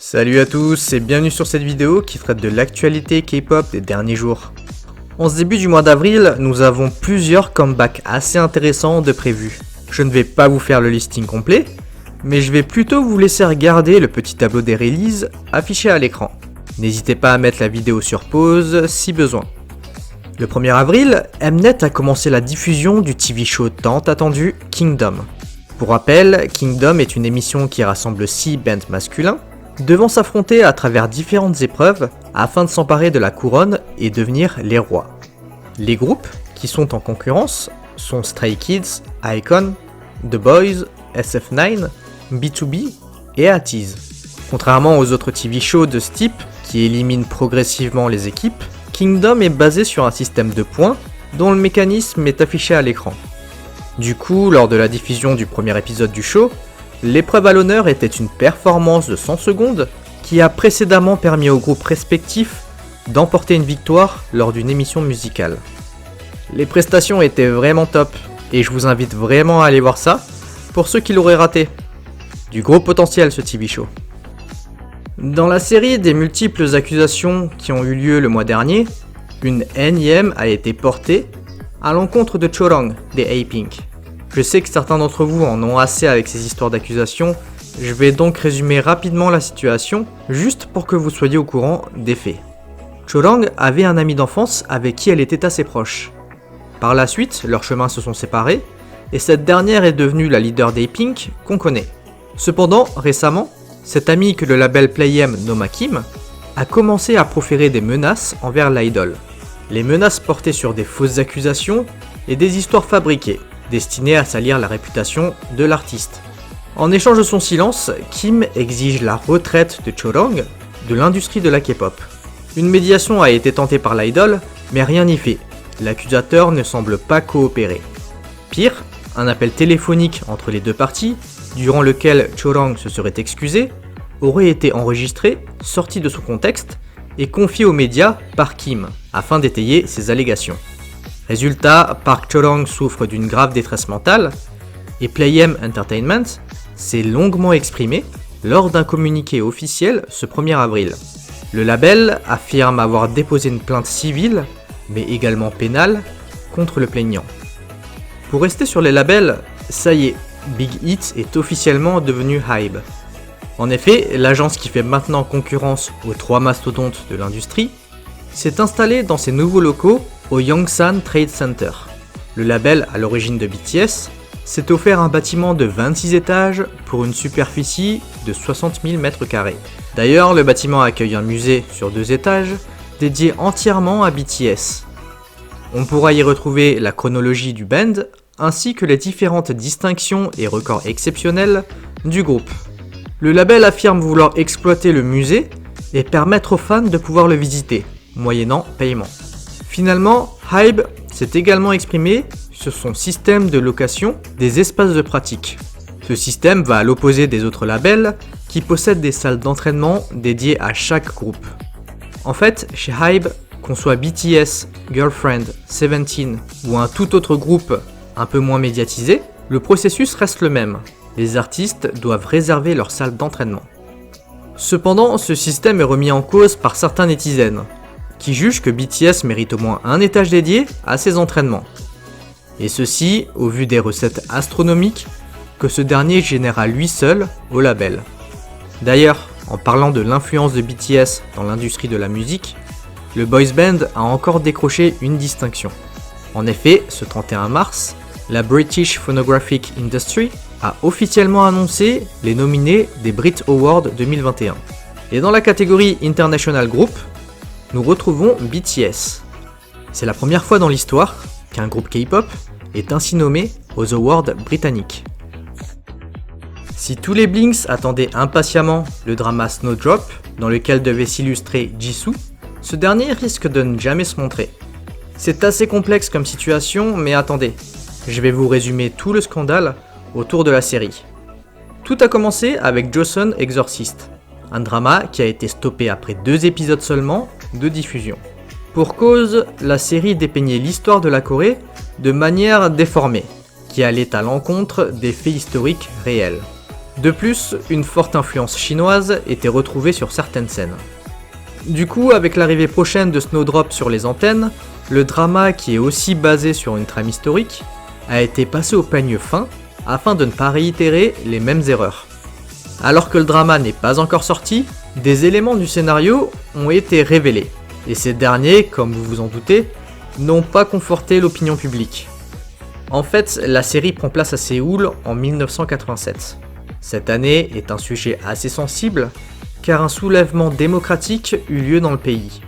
Salut à tous et bienvenue sur cette vidéo qui traite de l'actualité K-pop des derniers jours. En ce début du mois d'avril, nous avons plusieurs comebacks assez intéressants de prévus. Je ne vais pas vous faire le listing complet, mais je vais plutôt vous laisser regarder le petit tableau des releases affiché à l'écran. N'hésitez pas à mettre la vidéo sur pause si besoin. Le 1er avril, Mnet a commencé la diffusion du TV show tant attendu Kingdom. Pour rappel, Kingdom est une émission qui rassemble 6 bands masculins devant s'affronter à travers différentes épreuves afin de s'emparer de la couronne et devenir les rois. Les groupes qui sont en concurrence sont Stray Kids, iKON, The Boys, SF9, BTOB et ATEEZ. Contrairement aux autres TV shows de ce type qui éliminent progressivement les équipes, Kingdom est basé sur un système de points dont le mécanisme est affiché à l'écran. Du coup, lors de la diffusion du premier épisode du show, l'épreuve à l'honneur était une performance de 100 secondes qui a précédemment permis aux groupes respectifs d'emporter une victoire lors d'une émission musicale. Les prestations étaient vraiment top et je vous invite vraiment à aller voir ça pour ceux qui l'auraient raté. Du gros potentiel ce TV show. Dans la série des multiples accusations qui ont eu lieu le mois dernier, une énième a été portée à l'encontre de Chorong des A-Pink. Je sais que certains d'entre vous en ont assez avec ces histoires d'accusations, je vais donc résumer rapidement la situation, juste pour que vous soyez au courant des faits. Chorong avait un ami d'enfance avec qui elle était assez proche. Par la suite, leurs chemins se sont séparés, et cette dernière est devenue la leader des Pink qu'on connaît. Cependant, récemment, cette amie que le label Playem nomme Kim a commencé à proférer des menaces envers l'idol. Les menaces portaient sur des fausses accusations et des histoires fabriquées, destiné à salir la réputation de l'artiste. En échange de son silence, Kim exige la retraite de Chorong de l'industrie de la K-pop. Une médiation a été tentée par l'idol, mais rien n'y fait. L'accusateur ne semble pas coopérer. Pire, un appel téléphonique entre les deux parties, durant lequel Chorong se serait excusé, aurait été enregistré, sorti de son contexte, et confié aux médias par Kim, afin d'étayer ses allégations. Résultat, Park Chorong souffre d'une grave détresse mentale et Playem Entertainment s'est longuement exprimé lors d'un communiqué officiel ce 1er avril. Le label affirme avoir déposé une plainte civile, mais également pénale, contre le plaignant. Pour rester sur les labels, ça y est, Big Hit est officiellement devenu Hybe. En effet, l'agence qui fait maintenant concurrence aux 3 mastodontes de l'industrie s'est installée dans ses nouveaux locaux au Yongsan Trade Center. Le label, à l'origine de BTS, s'est offert un bâtiment de 26 étages pour une superficie de 60 000 m². D'ailleurs, le bâtiment accueille un musée sur 2 étages dédié entièrement à BTS. On pourra y retrouver la chronologie du band ainsi que les différentes distinctions et records exceptionnels du groupe. Le label affirme vouloir exploiter le musée et permettre aux fans de pouvoir le visiter, moyennant paiement. Finalement, Hybe s'est également exprimé sur son système de location des espaces de pratique. Ce système va à l'opposé des autres labels qui possèdent des salles d'entraînement dédiées à chaque groupe. En fait, chez Hybe, qu'on soit BTS, Girlfriend, Seventeen ou un tout autre groupe un peu moins médiatisé, le processus reste le même. Les artistes doivent réserver leur salle d'entraînement. Cependant, ce système est remis en cause par certains netizens, qui jugent que BTS mérite au moins un étage dédié à ses entraînements. Et ceci au vu des recettes astronomiques que ce dernier génère à lui seul au label. D'ailleurs, en parlant de l'influence de BTS dans l'industrie de la musique, le boys band a encore décroché une distinction. En effet, ce 31 mars, la British Phonographic Industry a officiellement annoncé les nominés des Brit Awards 2021. Et dans la catégorie International Group, nous retrouvons BTS. C'est la première fois dans l'histoire qu'un groupe K-pop est ainsi nommé aux Awards britanniques. Si tous les Blinks attendaient impatiemment le drama Snowdrop, dans lequel devait s'illustrer Jisoo, ce dernier risque de ne jamais se montrer. C'est assez complexe comme situation, mais attendez, je vais vous résumer tout le scandale autour de la série. Tout a commencé avec Joseon Exorcist, un drama qui a été stoppé après 2 épisodes seulement de diffusion. Pour cause, la série dépeignait l'histoire de la Corée de manière déformée, qui allait à l'encontre des faits historiques réels. De plus, une forte influence chinoise était retrouvée sur certaines scènes. Du coup, avec l'arrivée prochaine de Snowdrop sur les antennes, le drama, qui est aussi basé sur une trame historique, a été passé au peigne fin afin de ne pas réitérer les mêmes erreurs. Alors que le drama n'est pas encore sorti, des éléments du scénario ont été révélés, et ces derniers, comme vous vous en doutez, n'ont pas conforté l'opinion publique. En fait, la série prend place à Séoul en 1987. Cette année est un sujet assez sensible, car un soulèvement démocratique eut lieu dans le pays.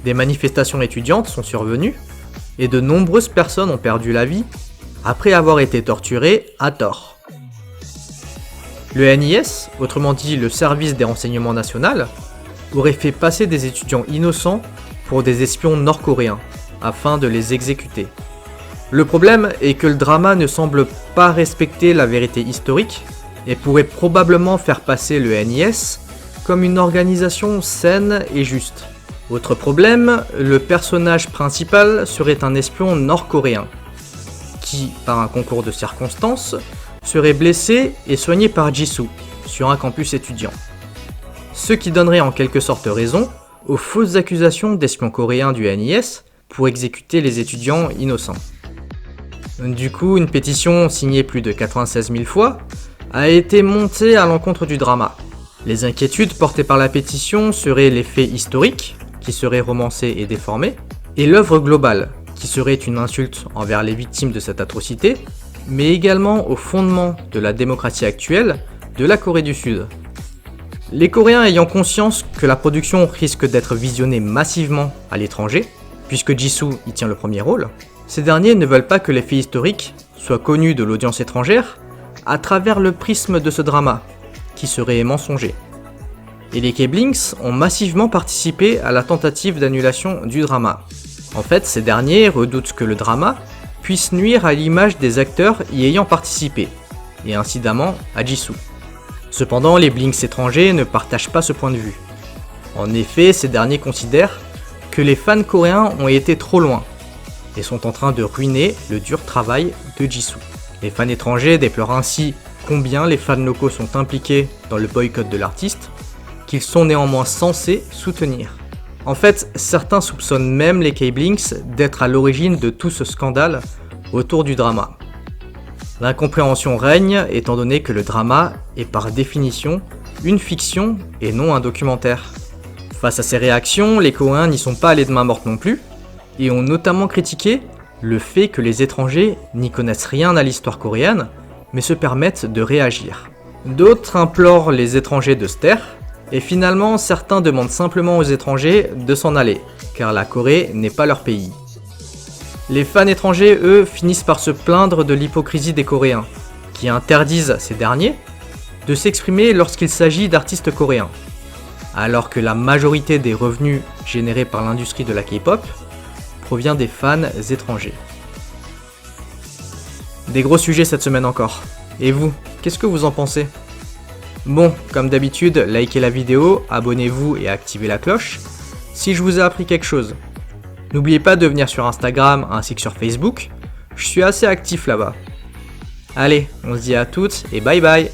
Des manifestations étudiantes sont survenues, et de nombreuses personnes ont perdu la vie après avoir été torturées à tort. Le NIS, autrement dit le service des renseignements nationaux, aurait fait passer des étudiants innocents pour des espions nord-coréens, afin de les exécuter. Le problème est que le drama ne semble pas respecter la vérité historique, et pourrait probablement faire passer le NIS comme une organisation saine et juste. Autre problème, le personnage principal serait un espion nord-coréen, qui, par un concours de circonstances, serait blessé et soigné par Jisoo, sur un campus étudiant. Ce qui donnerait en quelque sorte raison aux fausses accusations d'espions coréens du NIS pour exécuter les étudiants innocents. Du coup, une pétition signée plus de 96 000 fois a été montée à l'encontre du drama. Les inquiétudes portées par la pétition seraient les faits historiques, qui seraient romancés et déformés, et l'œuvre globale, qui serait une insulte envers les victimes de cette atrocité, mais également au fondement de la démocratie actuelle de la Corée du Sud. Les Coréens ayant conscience que la production risque d'être visionnée massivement à l'étranger, puisque Jisoo y tient le premier rôle, ces derniers ne veulent pas que les faits historiques soient connus de l'audience étrangère à travers le prisme de ce drama, qui serait mensonger. Et les K-Blinks ont massivement participé à la tentative d'annulation du drama. En fait, ces derniers redoutent que le drama puisse nuire à l'image des acteurs y ayant participé, et incidemment à Jisoo. Cependant, les Blinks étrangers ne partagent pas ce point de vue. En effet, ces derniers considèrent que les fans coréens ont été trop loin, et sont en train de ruiner le dur travail de Jisoo. Les fans étrangers déplorent ainsi combien les fans locaux sont impliqués dans le boycott de l'artiste, qu'ils sont néanmoins censés soutenir. En fait, certains soupçonnent même les K-Blinks d'être à l'origine de tout ce scandale autour du drama. L'incompréhension règne étant donné que le drama est par définition une fiction et non un documentaire. Face à ces réactions, les Coréens n'y sont pas allés de main morte non plus, et ont notamment critiqué le fait que les étrangers n'y connaissent rien à l'histoire coréenne, mais se permettent de réagir. D'autres implorent les étrangers de se taire, et finalement certains demandent simplement aux étrangers de s'en aller, car la Corée n'est pas leur pays. Les fans étrangers, eux, finissent par se plaindre de l'hypocrisie des Coréens, qui interdisent ces derniers de s'exprimer lorsqu'il s'agit d'artistes coréens, alors que la majorité des revenus générés par l'industrie de la K-pop provient des fans étrangers. Des gros sujets cette semaine encore. Et vous, qu'est-ce que vous en pensez ? Bon, comme d'habitude, likez la vidéo, abonnez-vous et activez la cloche si je vous ai appris quelque chose. N'oubliez pas de venir sur Instagram ainsi que sur Facebook, je suis assez actif là-bas. Allez, on se dit à toutes et bye bye.